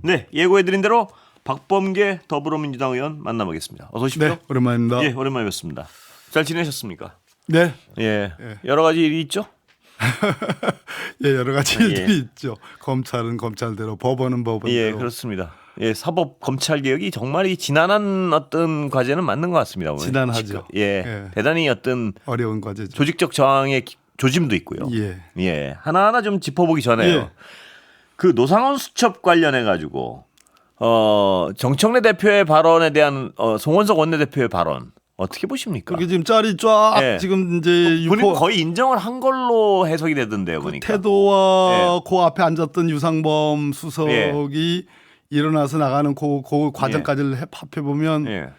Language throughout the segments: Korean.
네, 예고해드린 대로 박범계 더불어민주당 의원 만나보겠습니다. 어서 오십시오. 네, 오랜만입니다. 예, 오랜만에 뵙습니다. 잘 지내셨습니까? 네, 예, 여러 가지 일이 있죠? 예, 여러 가지 일들이 있죠. 검찰은 검찰대로, 법원은 법원대로. 예, 그렇습니다. 예, 사법 검찰 개혁이 정말 이 지난한 어떤 과제는 맞는 것 같습니다. 오늘. 지난하죠. 예, 대단히 어떤 어려운 과제죠. 조직적 저항의 조짐도 있고요. 예, 하나하나 좀 짚어보기 전에요. 예. 그 노상원 수첩 관련해 가지고 정청래 대표의 발언에 대한 송원석 원내대표의 발언 어떻게 보십니까? 그게 지금 짤이 쫙 예. 지금 이제 본인 거의 인정을 한 걸로 해석이 되던데요, 그 보니까. 태도와 그 앞에 앉았던 유상범 수석이 일어나서 나가는 그 과정까지를 합해보면 예.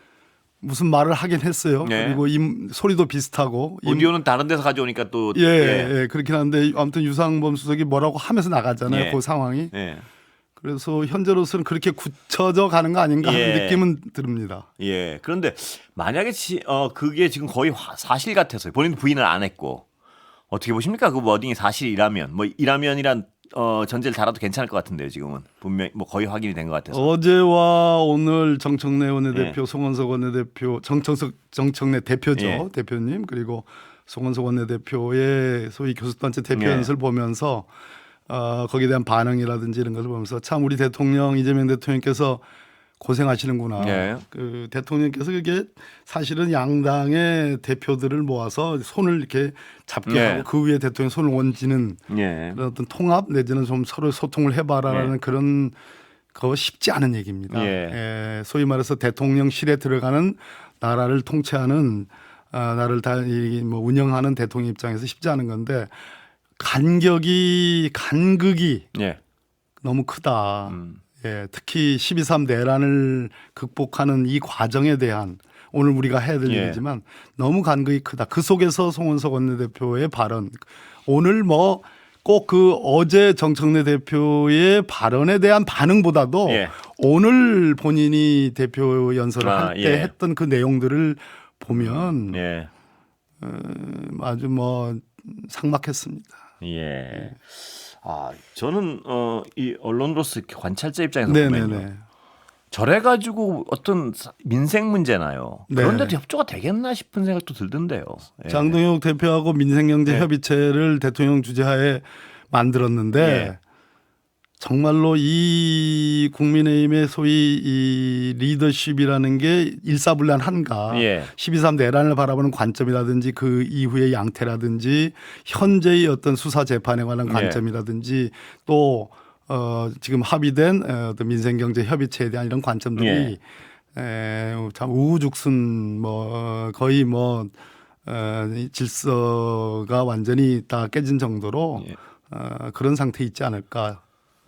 무슨 말을 하긴 했어요. 예. 그리고 소리도 비슷하고. 오디오는 다른 데서 가져오니까 또 예, 그렇긴 한데 아무튼 유상범 수석이 뭐라고 하면서 나가잖아요. 예. 그 상황이. 예. 그래서 현재로서는 그렇게 굳혀져 가는 거 아닌가 하는 예. 느낌은 듭니다. 예. 그런데 만약에 그게 지금 거의 사실 같아서요. 본인 부인을 안 했고 어떻게 보십니까? 그 워딩이 사실이라면 뭐 이라면이란 전제를 달아도 괜찮을 것 같은데요. 지금은 분명 뭐 거의 확인이 된 것 같아서. 어제와 오늘 정청래 원내대표, 송원석 원내대표, 정청래 대표죠. 예. 대표님 그리고 송원석 원내대표의 소위 교섭단체 대표 연설을 보면서 거기에 대한 반응이라든지 이런 것을 보면서 참 우리 대통령 이재명 대통령께서 고생하시는구나. 예. 그 대통령께서 그게 사실은 양당의 대표들을 모아서 손을 이렇게 잡게 예. 하고 그 위에 대통령 손을 얹는 예. 그런 어떤 통합 내지는 좀 서로 소통을 해봐라라는 그런 거 쉽지 않은 얘기입니다. 예. 소위 말해서 대통령실에 들어가는 나라를 통치하는 나라를 다 운영하는 대통령 입장에서 쉽지 않은 건데 간극이 예. 너무 크다. 예, 특히 12.3 내란을 극복하는 이 과정에 대한 오늘 우리가 해야 될 얘기지만 너무 간극이 크다. 그 속에서 송원석 원내대표의 발언 오늘 뭐 꼭 그 어제 정청래 대표의 발언에 대한 반응보다도 오늘 본인이 대표 연설을 할 때 했던 그 내용들을 보면 아주 뭐 삭막했습니다. 예. 저는 이 언론으로서 이렇게 관찰자 입장에서 보면 저래 가지고 어떤 민생 문제나요. 그런데도 협조가 되겠나 싶은 생각도 들던데요. 예. 장동혁 대표하고 민생경제협의체를 대통령 주재하에 만들었는데 정말로 이 국민의힘의 소위 이 리더십이라는 게 일사불란한가. 12.3 내란을 바라보는 관점이라든지 그 이후의 양태라든지 현재의 어떤 수사 재판에 관한 관점이라든지 또 지금 합의된 어떤 민생경제협의체에 대한 이런 관점들이 참 우후죽순 뭐 거의 뭐 질서가 완전히 다 깨진 정도로 그런 상태에 있지 않을까.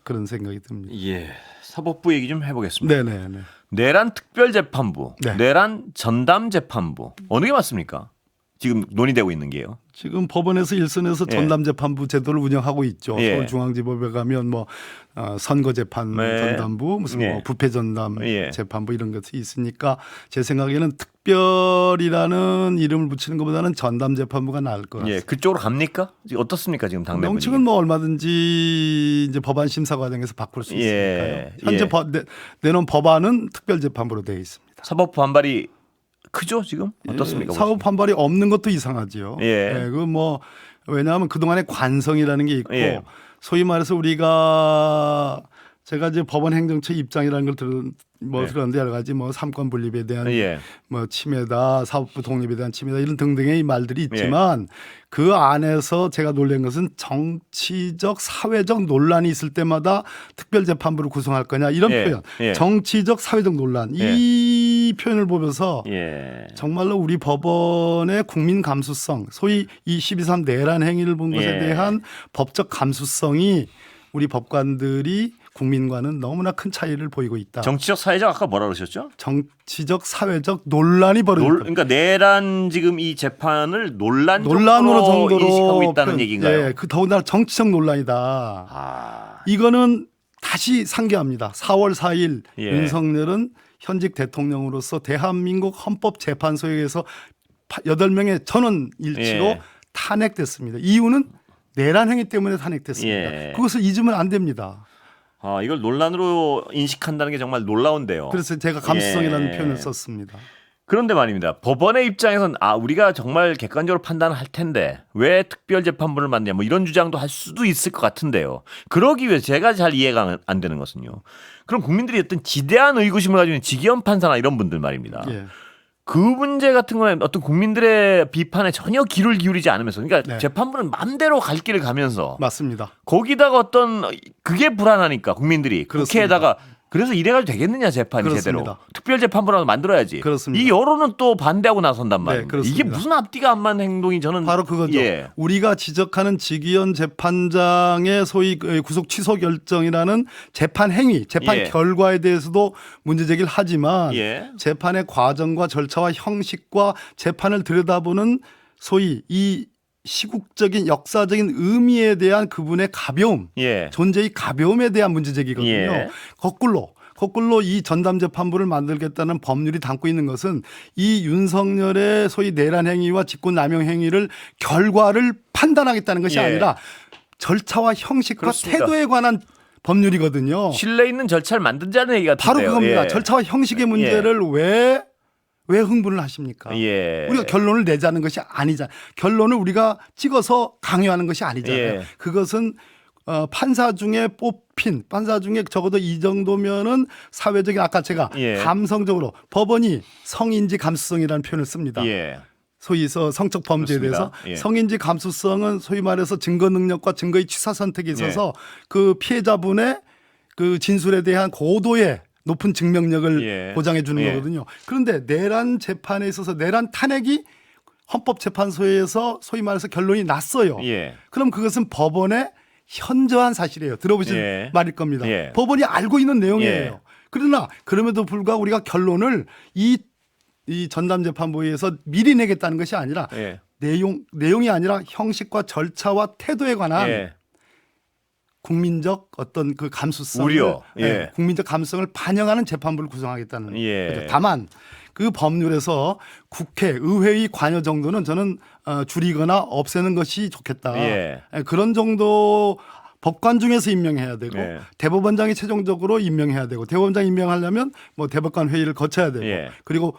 그런 생각이 듭니다. 예, 사법부 얘기 좀 해보겠습니다. 네네. 내란 특별재판부, 내란 전담재판부 어느 게 맞습니까? 지금 논의되고 있는 게요. 지금 법원에서 일선에서 전담재판부 제도를 운영하고 있죠. 서울중앙지법에 가면 뭐 선거재판 전담부, 무슨 뭐 부패전담 재판부 이런 것이 있으니까 제 생각에는 특별이라는 이름을 붙이는 것보다는 전담재판부가 나을 것 같습니다. 그쪽으로 갑니까? 어떻습니까 지금 당내 분위기? 명칭은 뭐 얼마든지 이제 법안 심사 과정에서 바꿀 수 있으니까요. 현재 내놓은 법안은 특별재판부로 되어 있습니다. 사법부 반발이 크죠 지금? 어떻습니까? 사법 반발이 없는 것도 이상하지요. 그 뭐 왜냐하면 그동안의 관성이라는 게 있고 소위 말해서 우리가 제가 이제 법원 행정처 입장이라는 걸 들었는데 여러 가지 뭐 삼권 분립에 대한 뭐 침해다, 사법부 독립에 대한 침해다 이런 등등의 말들이 있지만 그 안에서 제가 놀란 것은 정치적, 사회적 논란이 있을 때마다 특별재판부를 구성할 거냐 이런 표현, 정치적, 사회적 논란 이 표현을 보면서 정말로 우리 법원의 국민 감수성, 소위 이 12.3 내란 행위를 본 것에 대한 법적 감수성이 우리 법관들이 국민과는 너무나 큰 차이를 보이고 있다. 정치적, 사회적 아까 뭐라 그러셨죠? 정치적, 사회적 논란이 벌어졌다. 그러니까 내란 지금 이 재판을 논란으로 정도로 인식하고 있다는 얘기인가요? 그 더군다나 정치적 논란이다. 이거는 다시 상기합니다. 4월 4일 윤석열은 현직 대통령으로서 대한민국 헌법재판소에 의해서 8명의 전원 일치로 탄핵됐습니다. 이유는 내란 행위 때문에 탄핵됐습니다. 그것을 잊으면 안 됩니다. 이걸 논란으로 인식한다는 게 정말 놀라운데요. 그래서 제가 감수성이라는 예. 표현을 썼습니다. 그런데 말입니다. 법원의 입장에서는 우리가 정말 객관적으로 판단을 할 텐데 왜 특별재판부를 만드냐 뭐 이런 주장도 할 수도 있을 것 같은데요. 그러기 위해 제가 잘 이해가 안 되는 것은요. 그럼 국민들이 어떤 지대한 의구심을 가지고 있는 지기현 판사나 이런 분들 말입니다. 예. 그 문제 같은 거는 어떤 국민들의 비판에 전혀 귀를 기울이지 않으면서 그러니까 네. 재판부는 마음대로 갈 길을 가면서 맞습니다. 거기다가 어떤 그게 불안하니까 국민들이 그렇습니다. 국회에다가 그래서 이래가지고 되겠느냐 재판이 그렇습니다. 제대로 특별재판부라도 만들어야지. 그렇습니다. 이 여론은 또 반대하고 나선단 말이에요. 그렇습니다. 이게 무슨 앞뒤가 안 맞는 행동이 저는 바로 그거죠. 예. 우리가 지적하는 지기현 재판장의 소위 구속 취소 결정이라는 재판 행위, 재판 예. 결과에 대해서도 문제 제기를 하지만 예. 재판의 과정과 절차와 형식과 재판을 들여다보는 소위 이 시국적인 역사적인 의미에 대한 그분의 가벼움, 예. 존재의 가벼움에 대한 문제 제기거든요. 예. 거꾸로 이 전담재판부를 만들겠다는 법률이 담고 있는 것은 이 윤석열의 소위 내란 행위와 직권남용 행위를 결과를 판단하겠다는 것이 예. 아니라 절차와 형식과 그렇습니다. 태도에 관한 법률이거든요. 신뢰 있는 절차를 만든다는 얘기 같은데요. 바로 그겁니다. 예. 절차와 형식의 문제를 왜 흥분을 하십니까? 예. 우리가 결론을 내자는 것이 아니잖아요. 결론을 우리가 찍어서 강요하는 것이 아니잖아요. 예. 그것은 판사 중에 뽑힌 판사 중에 적어도 이 정도면은 사회적인 아까 제가 예. 감성적으로 법원이 성인지 감수성이라는 표현을 씁니다. 예. 소위 성적 범죄에 그렇습니다. 대해서 예. 성인지 감수성은 소위 말해서 증거 능력과 증거의 취사 선택에 있어서 그 피해자분의 그 진술에 대한 고도의 높은 증명력을 예. 보장해 주는 예. 거거든요. 그런데 내란 재판에 있어서 내란 탄핵이 헌법재판소에서 소위 말해서 결론이 났어요. 예. 그럼 그것은 법원의 현저한 사실이에요. 들어보신 예. 말일 겁니다. 예. 법원이 알고 있는 내용이에요. 예. 그러나 그럼에도 불구하고 우리가 결론을 이 전담재판부에서 미리 내겠다는 것이 아니라 예. 내용이 아니라 형식과 절차와 태도에 관한 예. 국민적 어떤 그 감수성을 우려. 예. 국민적 감수성을 반영하는 재판부를 구성하겠다는 예. 거죠. 다만 그 법률에서 국회, 의회의 관여 정도는 저는 줄이거나 없애는 것이 좋겠다. 예. 그런 정도 법관 중에서 임명해야 되고 예. 대법원장이 최종적으로 임명해야 되고 대법원장 임명하려면 뭐 대법관 회의를 거쳐야 되고 예. 그리고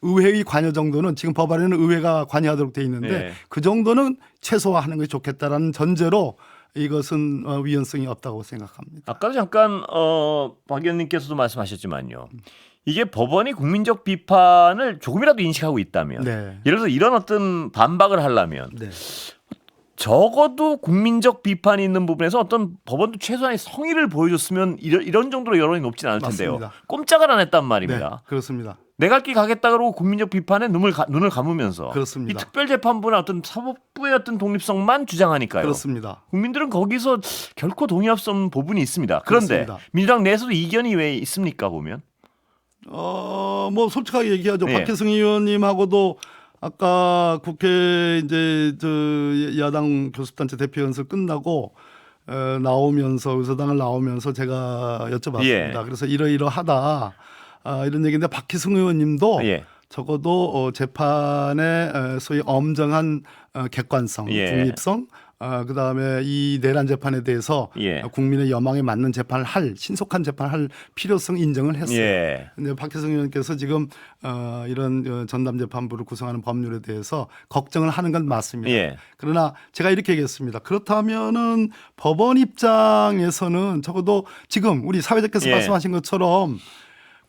의회의 관여 정도는 지금 법안에는 의회가 관여하도록 돼 있는데 예. 그 정도는 최소화하는 것이 좋겠다라는 전제로 이것은 위헌성이 없다고 생각합니다. 아까도 잠깐 박 의원님께서도 말씀하셨지만요. 이게 법원이 국민적 비판을 조금이라도 인식하고 있다면 네. 예를 들어서 이런 어떤 반박을 하려면 네. 적어도 국민적 비판이 있는 부분에서 어떤 법원도 최소한의 성의를 보여줬으면 이런 정도로 여론이 높진 않을 텐데요. 맞습니다. 꼼짝을 안 했단 네, 말입니다. 그렇습니다. 내가 할 길 가겠다 그러고 국민적 비판에 눈을 감으면서 그렇습니다. 이 특별재판부나 어떤 사법부의 어떤 독립성만 주장하니까요. 그렇습니다. 국민들은 거기서 결코 동의할 수 없는 부분이 있습니다. 그런데 그렇습니다. 민주당 내에서도 이견이 왜 있습니까 보면? 뭐 솔직하게 얘기하죠. 예. 박혜승 의원님하고도 아까 국회 이제 야당 교섭단체 대표 연설 끝나고 나오면서 의사당을 나오면서 제가 여쭤봤습니다. 예. 그래서 이러이러하다 이런 얘기인데 박혜승 의원님도 예. 적어도 재판의 소위 엄정한 객관성, 예. 중립성, 그다음에 이 내란 재판에 대해서 예. 국민의 여망에 맞는 재판을 신속한 재판을 할 필요성 인정을 했어요. 예. 근데 박혜성 의원께서 지금 이런 전담재판부를 구성하는 법률에 대해서 걱정을 하는 건 맞습니다. 예. 그러나 제가 이렇게 얘기했습니다. 그렇다면은 법원 입장에서는 적어도 지금 우리 사회자께서 예. 말씀하신 것처럼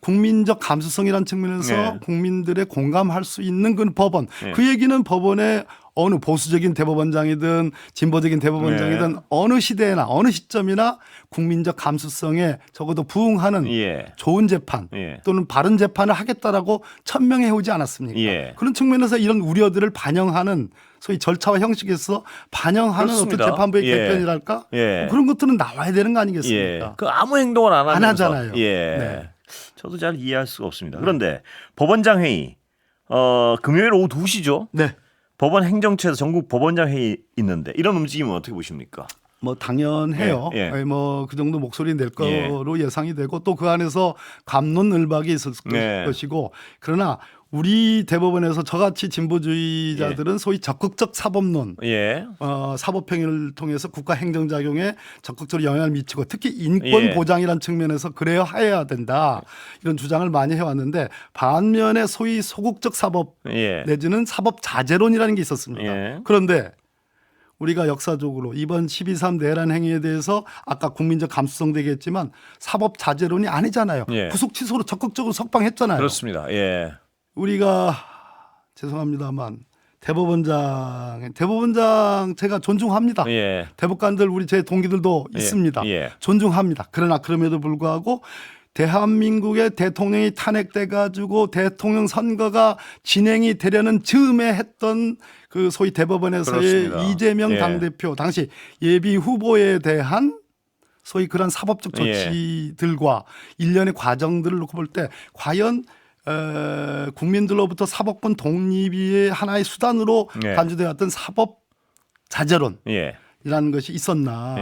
국민적 감수성이라는 측면에서 네. 국민들의 공감할 수 있는 그 법원. 네. 그 얘기는 법원의 어느 보수적인 대법원장이든 진보적인 대법원장이든 네. 어느 시대나 어느 시점이나 국민적 감수성에 적어도 부응하는 예. 좋은 재판 예. 또는 바른 재판을 하겠다라고 천명해 오지 않았습니까? 예. 그런 측면에서 이런 우려들을 반영하는 소위 절차와 형식에서 반영하는 그렇습니다. 어떤 재판부의 예. 개편이랄까? 예. 그런 것들은 나와야 되는 거 예. 아니겠습니까? 그 아무 행동을 안 하면서 하잖아요. 예. 네. 저도 잘 이해할 수가 없습니다. 그런데 법원장 회의 금요일 오후 2시죠. 네. 법원 행정처에서 전국 법원장 회의 있는데 이런 움직임은 어떻게 보십니까? 뭐 당연해요. 예, 예. 뭐 그 정도 목소리 낼 예. 거로 예상이 되고 또 그 안에서 갑론을박이 있을 네. 것이고 그러나 우리 대법원에서 저같이 진보주의자들은 소위 적극적 사법론, 사법행위를 통해서 국가 행정작용에 적극적으로 영향을 미치고 특히 인권 보장이라는 측면에서 그래야 해야 된다. 이런 주장을 많이 해왔는데 반면에 소위 소극적 사법 내지는 사법 자제론이라는 게 있었습니다. 그런데 우리가 역사적으로 이번 12.3 내란 행위에 대해서 아까 국민적 감수성 되겠지만 사법 자제론이 아니잖아요. 구속 취소로 적극적으로 석방했잖아요. 그렇습니다. 우리가 죄송합니다만 대법원장 제가 존중합니다. 대법관들 우리 제 동기들도 있습니다. 존중합니다. 그러나 그럼에도 불구하고 대한민국의 대통령이 탄핵돼 가지고 대통령 선거가 진행이 되려는 즈음에 했던 그 소위 대법원에서의 그렇습니다. 이재명 당대표 당시 예비 후보에 대한 소위 그런 사법적 조치들과 일련의 과정들을 놓고 볼 때 과연 국민들로부터 사법권 독립이 하나의 수단으로 간주되어 왔던 사법 자제론이라는 것이 있었나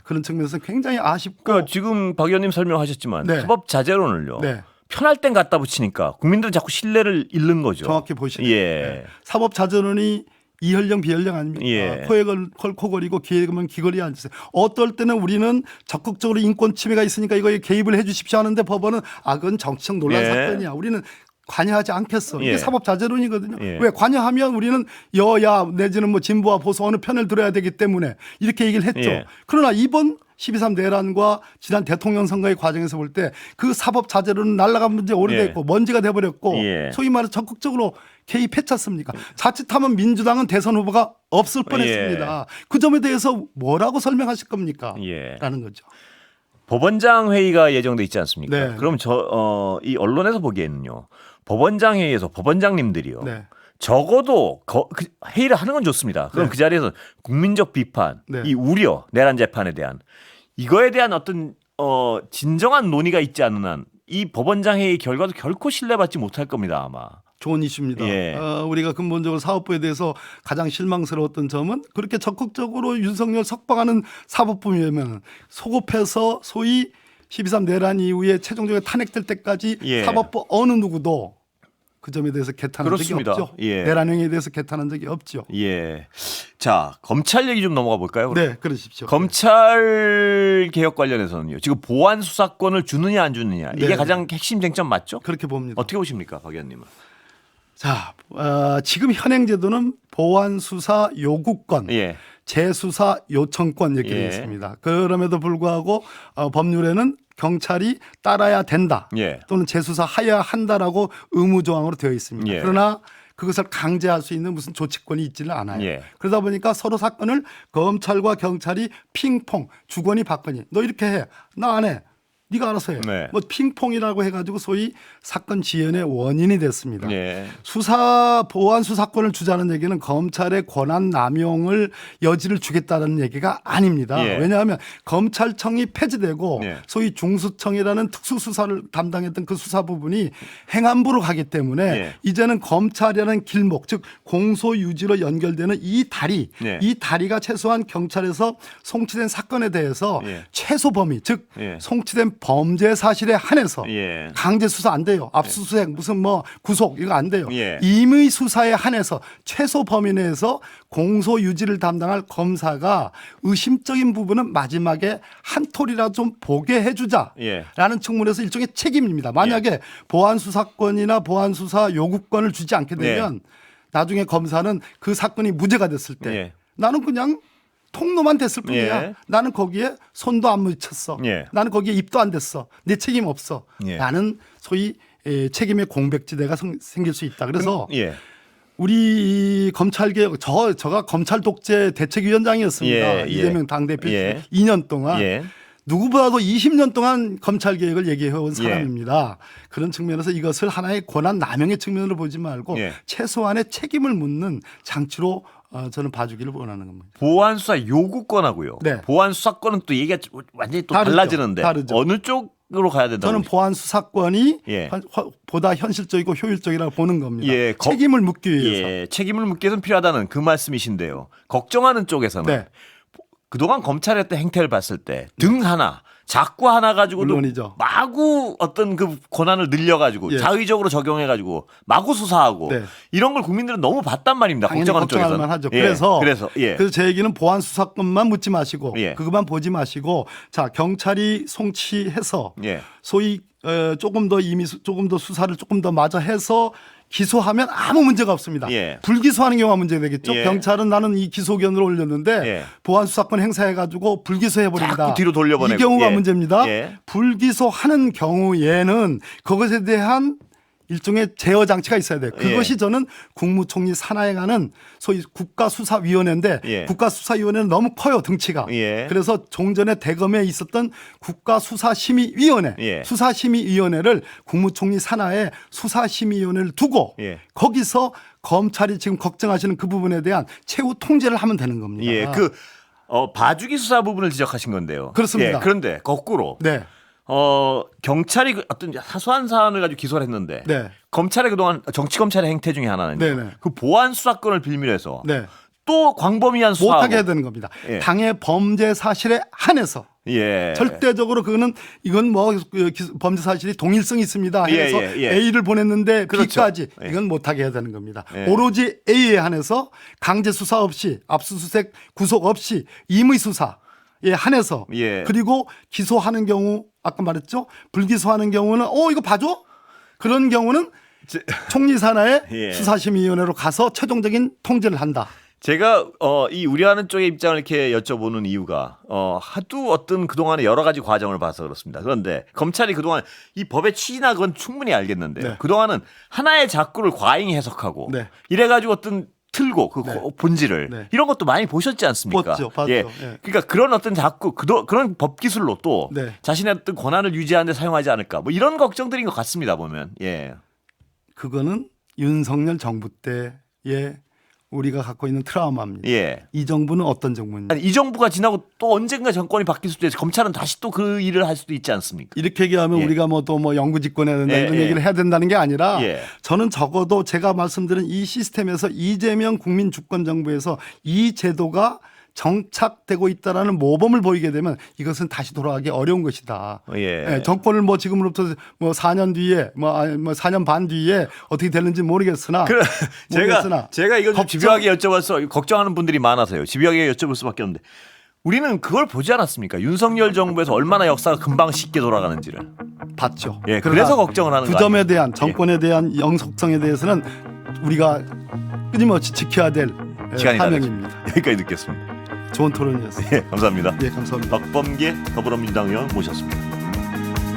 그런 측면에서 굉장히 아쉽고 그러니까 지금 박 의원님 설명하셨지만 사법 자제론을요 편할 땐 갖다 붙이니까 국민들은 자꾸 신뢰를 잃는 거죠. 정확히 보시네요. 사법 자제론이 이현령 비현령 아닙니까? 코에 코걸이고 귀에 걸면 귀걸이 앉으세요. 어떨 때는 우리는 적극적으로 인권 침해가 있으니까 이거에 개입을 해 주십시오 하는데 법원은 그건 정치적 논란 사건이야. 우리는 관여하지 않겠어. 이게 사법 자제론이거든요. 왜 관여하면 우리는 여야 내지는 뭐 진보와 보수 어느 편을 들어야 되기 때문에 이렇게 얘기를 했죠. 그러나 이번 12.3 내란과 지난 대통령 선거의 과정에서 볼 때 그 사법 자제론은 날아간 지 오래됐고 먼지가 돼버렸고 소위 말해서 적극적으로 개입했지 않습니까? 자칫하면 민주당은 대선 후보가 없을 뻔했습니다. 그 점에 대해서 뭐라고 설명하실 겁니까? 라는 거죠. 법원장 회의가 예정돼 있지 않습니까? 그럼 이 언론에서 보기에는요. 법원장 회의에서 법원장님들이요. 적어도 회의를 하는 건 좋습니다. 그럼 그 자리에서 국민적 비판, 이 우려, 내란 재판에 대한 이거에 대한 어떤 진정한 논의가 있지 않는 한 이 법원장 회의 결과도 결코 신뢰받지 못할 겁니다. 아마. 좋은 이슈입니다. 우리가 근본적으로 사법부에 대해서 가장 실망스러웠던 점은 그렇게 적극적으로 윤석열 석방하는 사법부면 소급해서 소위 12.3 내란 이후에 최종적으로 탄핵될 때까지 사법부 어느 누구도 그 점에 대해서 개탄한 적이 없죠. 내란 행위에 대해서 개탄한 적이 없죠. 자, 검찰 얘기 좀 넘어가 볼까요? 그럼? 네, 그러십시오. 검찰 개혁 관련해서는요. 지금 보안 수사권을 주느냐 안 주느냐 이게 가장 핵심 쟁점 맞죠? 그렇게 봅니다. 어떻게 보십니까, 박 의원님은? 자, 지금 현행 제도는 보안 수사 요구권, 재수사 요청권 이렇게 되어 있습니다. 그럼에도 불구하고 법률에는 경찰이 따라야 된다 또는 재수사해야 한다라고 의무조항으로 되어 있습니다. 그러나 그것을 강제할 수 있는 무슨 조치권이 있지는 않아요. 그러다 보니까 서로 사건을 검찰과 경찰이 핑퐁 주거니 받거니 너 이렇게 해 나 안 해. 네가 알아서 해. 뭐 핑퐁이라고 해가지고 소위 사건 지연의 원인이 됐습니다. 보안 수사권을 주자는 얘기는 검찰의 권한 남용을 여지를 주겠다는 얘기가 아닙니다. 왜냐하면 검찰청이 폐지되고 소위 중수청이라는 특수수사를 담당했던 그 수사 부분이 행안부로 가기 때문에 이제는 검찰이라는 길목 즉 공소유지로 연결되는 이 다리가 최소한 경찰에서 송치된 사건에 대해서 최소 범위 즉 송치된 범죄 사실에 한해서 강제 수사 안 돼요. 압수수색 무슨 뭐 구속 이거 안 돼요. 임의 수사에 한해서 최소 범위 내에서 공소 유지를 담당할 검사가 의심적인 부분은 마지막에 한 톨이라도 좀 보게 해주자라는 측면에서 일종의 책임입니다. 만약에 보안 수사권이나 보안 수사 요구권을 주지 않게 되면 나중에 검사는 그 사건이 무죄가 됐을 때 나는 그냥 통로만 됐을 뿐이야. 나는 거기에 손도 안 묻혔어. 나는 거기에 입도 안 댔어. 내 책임 없어. 라는 소위 책임의 공백지대가 생길 수 있다. 그래서 우리 검찰개혁 저가 검찰 독재 대책위원장이었습니다. 이재명 당대표 2년 동안 누구보다도 20년 동안 검찰개혁을 얘기해온 사람입니다. 그런 측면에서 이것을 하나의 권한 남용의 측면으로 보지 말고 최소한의 책임을 묻는 장치로 저는 봐주기를 원하는 겁니다. 보안 수사 요구권하고요. 보안 수사권은 또 얘기가 완전히 또 달라지는데 어느 쪽으로 가야 된다고? 저는 보안 수사권이 보다 현실적이고 효율적이라고 보는 겁니다. 책임을 묻기 위해서. 책임을 묻기 위해서는 필요하다는 그 말씀이신데요. 걱정하는 쪽에서는 그동안 검찰의 행태를 봤을 때 등 하나 자꾸 하나 가지고도 물론이죠. 마구 어떤 그 권한을 늘려가지고 예. 자의적으로 적용해가지고 마구 수사하고 네. 이런 걸 국민들은 너무 봤단 말입니다. 당연히 걱정하는 걱정할 쪽에서는. 만하죠. 예. 그래서 제 얘기는 보안 수사권만 묻지 마시고 예. 그것만 보지 마시고 자 경찰이 송치해서 예. 소위 조금 더 수사를 조금 더 마저 해서 기소하면 아무 문제가 없습니다. 예. 불기소하는 경우가 문제가 되겠죠. 예. 경찰은 나는 이 기소 의견을 올렸는데 예. 보안 수사권 행사해가지고 불기소해버린다. 자꾸 뒤로 돌려보내고. 이 경우가 예. 문제입니다. 예. 불기소하는 경우에는 그것에 대한 일종의 제어 장치가 있어야 돼요. 그것이 예. 저는 국무총리 산하에 가는 소위 국가수사위원회인데 예. 국가수사위원회는 너무 커요 등치가. 예. 그래서 종전에 대검에 있었던 국가수사심의위원회, 예. 수사심의위원회를 국무총리 산하에 수사심의위원회를 두고 예. 거기서 검찰이 지금 걱정하시는 그 부분에 대한 최후 통제를 하면 되는 겁니다. 예. 봐주기 수사 부분을 지적하신 건데요. 그렇습니다. 예. 그런데 거꾸로 네. 경찰이 어떤 사소한 사안을 가지고 기소를 했는데 네. 검찰의 그동안 정치 검찰의 행태 중에 하나는 네네. 그 보안 수사권을 빌미해서 네. 또 광범위한 수사하고 못하게 해야 되는 겁니다. 예. 당의 범죄 사실에 한해서 예. 절대적으로 이건 범죄 사실이 동일성이 있습니다. 해서 예, 예, 예. A를 보냈는데 그렇죠. B까지 예. 이건 못하게 해야 되는 겁니다. 예. 오로지 A에 한해서 강제 수사 없이 압수수색 구속 없이 임의 수사에 한해서 예. 그리고 기소하는 경우 아까 말했죠. 불기소하는 경우는 이거 봐줘? 그런 경우는 총리 산하의 예. 수사심의위원회로 가서 최종적인 통제를 한다. 제가 이 우려하는 쪽의 입장을 이렇게 여쭤보는 이유가 하도 어떤 그동안의 여러 가지 과정을 봐서 그렇습니다. 그런데 검찰이 그동안 이 법의 취지나 그건 충분히 알겠는데 네. 그동안은 하나의 작구를 과잉 해석하고 네. 이래가지고 어떤 틀고 네. 본질을 네. 이런 것도 많이 보셨지 않습니까? 봤죠. 예. 예. 그러니까 그런 어떤 작구 그런 법 기술로 또 네. 자신의 어떤 권한을 유지하는 데 사용하지 않을까 뭐 이런 걱정들인 것 같습니다 보면. 예. 그거는 윤석열 정부 때의 우리가 갖고 있는 트라우마입니다. 예. 이 정부는 어떤 정부인지. 아니, 이 정부가 지나고 또 언젠가 정권이 바뀔 수도 있어 검찰은 다시 또 그 일을 할 수도 있지 않습니까? 이렇게 얘기하면 예. 우리가 또 영구 집권해야 된다 예, 이런 예. 얘기를 해야 된다는 게 아니라 예. 저는 적어도 제가 말씀드린 이 시스템에서 이재명 국민 주권 정부에서 이 제도가 정착되고 있다라는 모범을 보이게 되면 이것은 다시 돌아가기 어려운 것이다. 예. 정권을 지금으로부터 4년 뒤에 4년 반 뒤에 어떻게 되는지 모르겠으나 제가 이걸 좀 집요하게 여쭤봐서 걱정하는 분들이 많아서요. 집요하게 여쭤볼 수밖에 없는데 우리는 그걸 보지 않았습니까? 윤석열 정부에서 얼마나 역사가 금방 쉽게 돌아가는지를 봤죠. 예, 그래서 걱정을 하는 그 거 점에 아니에요? 대한 정권에 대한 영속성에 대해서는 우리가 끊임없이 지켜야 될 시간이 다 사명입니다. 됐습니다. 여기까지 듣겠습니다. 좋은 토론이었습니다. 예, 감사합니다. 네, 감사합니다. 박범계 더불어민주당 의원 모셨습니다.